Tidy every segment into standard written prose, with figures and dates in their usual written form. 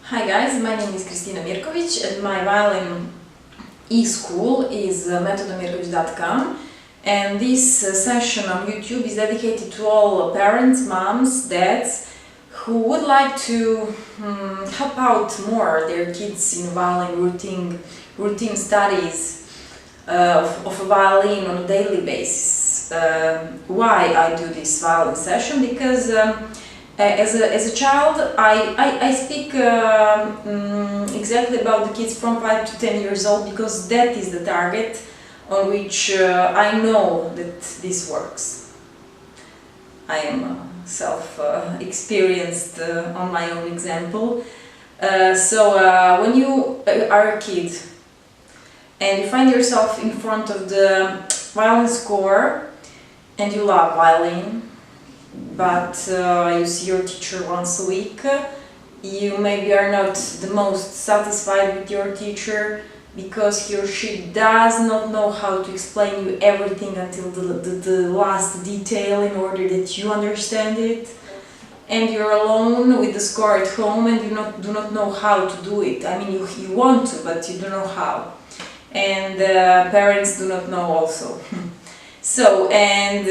Hi guys, my name is Mirkovic and my violin e-school is metodomirkovic.com, and this session on YouTube is dedicated to all parents, moms, dads who would like to help out more their kids in violin routine studies of a violin on a daily basis. Why I do this violin session? Because as a child, I speak exactly about the kids from 5 to 10 years old, because that is the target on which I know that this works. I am self-experienced on my own example. So when you are a kid and you find yourself in front of the violin score and you love violin, but you see your teacher once a week, you maybe are not the most satisfied with your teacher because he or she does not know how to explain you everything until the last detail in order that you understand it, and you're alone with the score at home and you do not know how to do it. I mean, you want to, but you don't know how, and parents do not know also. So, and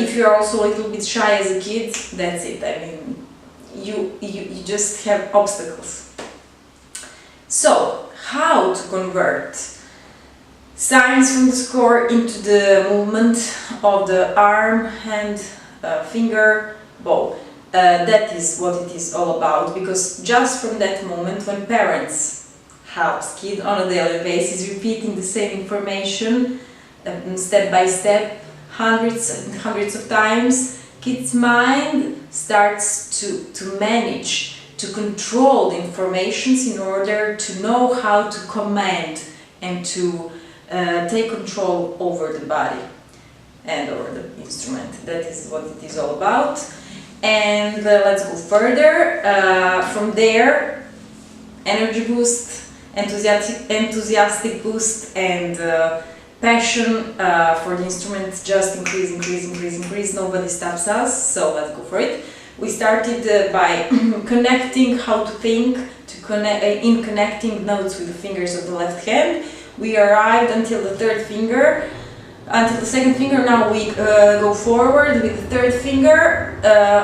if you're also a little bit shy as a kid, that's it. I mean, you just have obstacles. So, how to convert signs from the score into the movement of the arm, hand, finger, bow. That is what it is all about, because just from that moment when parents helps kid on a daily basis repeating the same information step by step, hundreds and hundreds of times, kid's mind starts to manage, to control the informations in order to know how to command and to take control over the body and over the instrument. That is what it is all about. And let's go further. From there, energy boost, enthusiastic boost, and passion for the instrument just increase. Nobody stops us, so let's go for it. We started by connecting how to think, in connecting notes with the fingers of the left hand. We arrived until the third finger, until the second finger. Now we go forward with the third finger,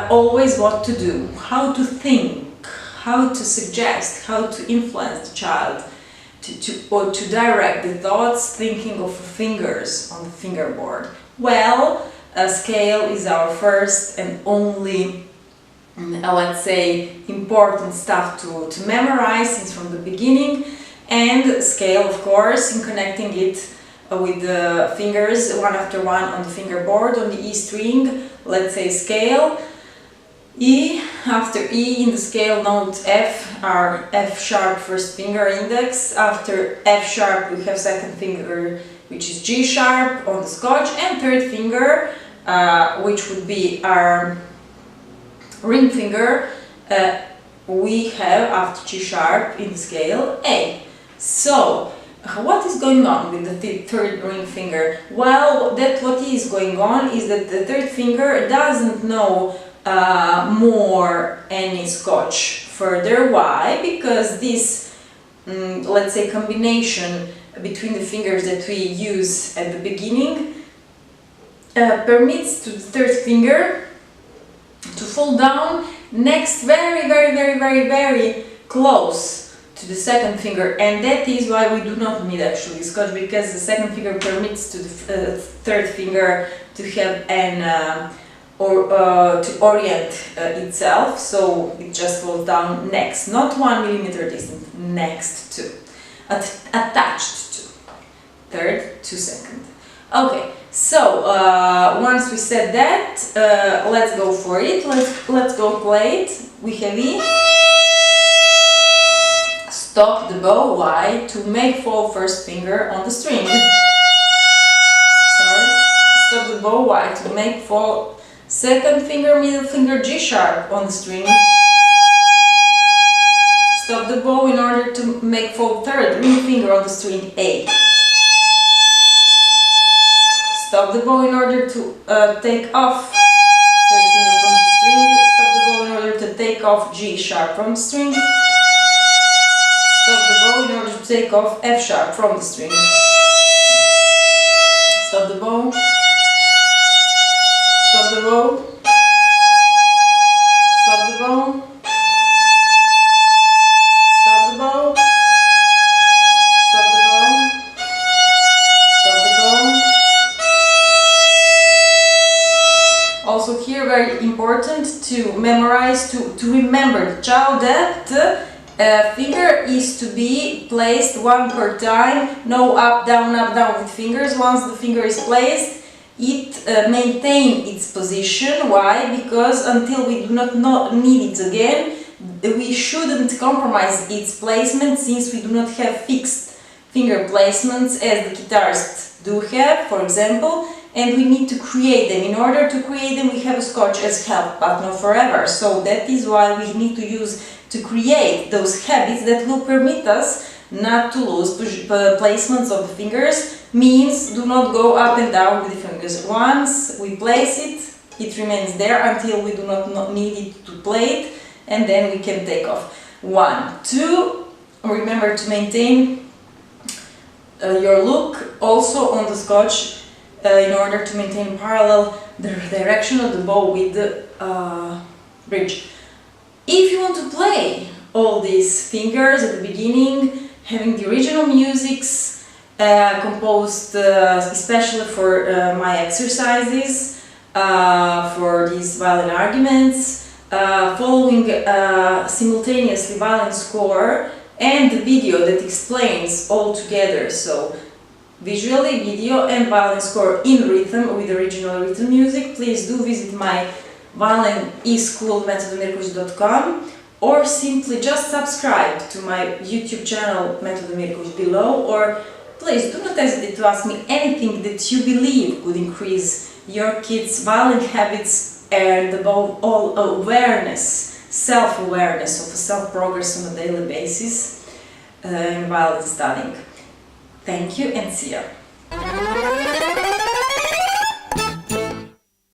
always what to do, how to think, how to suggest, how to influence the child, or to direct the thoughts, thinking of fingers on the fingerboard. Well, a scale is our first and only, let's say, important stuff to memorize since from the beginning. And scale, of course, in connecting it with the fingers one after one on the fingerboard on the E string. Let's say scale. E, after E in the scale note F, our F sharp first finger index. After F sharp we have second finger, which is G sharp on the scotch, and third finger, which would be our ring finger, we have after G sharp in the scale A. So, what is going on with the third ring finger? Well, what is going on is that the third finger doesn't know more any scotch further. Why? Because this, let's say, combination between the fingers that we use at the beginning permits to the third finger to fall down next very close to the second finger, and that is why we do not need actually scotch, because the second finger permits to the third finger to have an to orient itself, so it just falls down next, not 1 millimeter distant, next to, attached to, third to second. Okay, so once we said that, let's go for it. Let's go play it. We have E. Stop the bow. Why? To make fall first finger on the string. Sorry. Stop the bow. Why? To make fall second finger, middle finger, G sharp on the string. Stop the bow in order to make fall third ring finger on the string A. Stop the bow in order to take off third finger from the string. Stop the bow in order to take off G sharp from the string. take off F sharp from the string. Stop the bow. Stop the bow. Stop the bow. Stop the bow. Stop the bow. Stop the bow. Also here very important to memorize, to remember the child that finger is to be placed one per time, no up, down with fingers. Once the finger is placed, it maintains its position. Why? Because until we do not need it again, we shouldn't compromise its placement, since we do not have fixed finger placements as the guitarists do have, for example, and we need to create them. In order to create them, we have a scotch as help, but not forever. So that is why we need to use to create those habits that will permit us not to lose placements of the fingers. Means do not go up and down with the fingers. Once we place it, it remains there until we do not need it to play it, and then we can take off. 1, 2, remember to maintain your look also on the scotch in order to maintain parallel the direction of the bow with the bridge. If you want to play all these fingers at the beginning, having the original musics composed especially for my exercises, for these violin arguments, following simultaneously violin score and the video that explains all together, so visually, video and violin score in rhythm with original rhythm music, please do visit my violin e-school metodomirkovic.com, or simply just subscribe to my YouTube channel Metodo Mirkovic below, or please do not hesitate to ask me anything that you believe could increase your kids' violin habits and above all awareness, self-awareness of self-progress on a daily basis in violin studying. Thank you and see ya!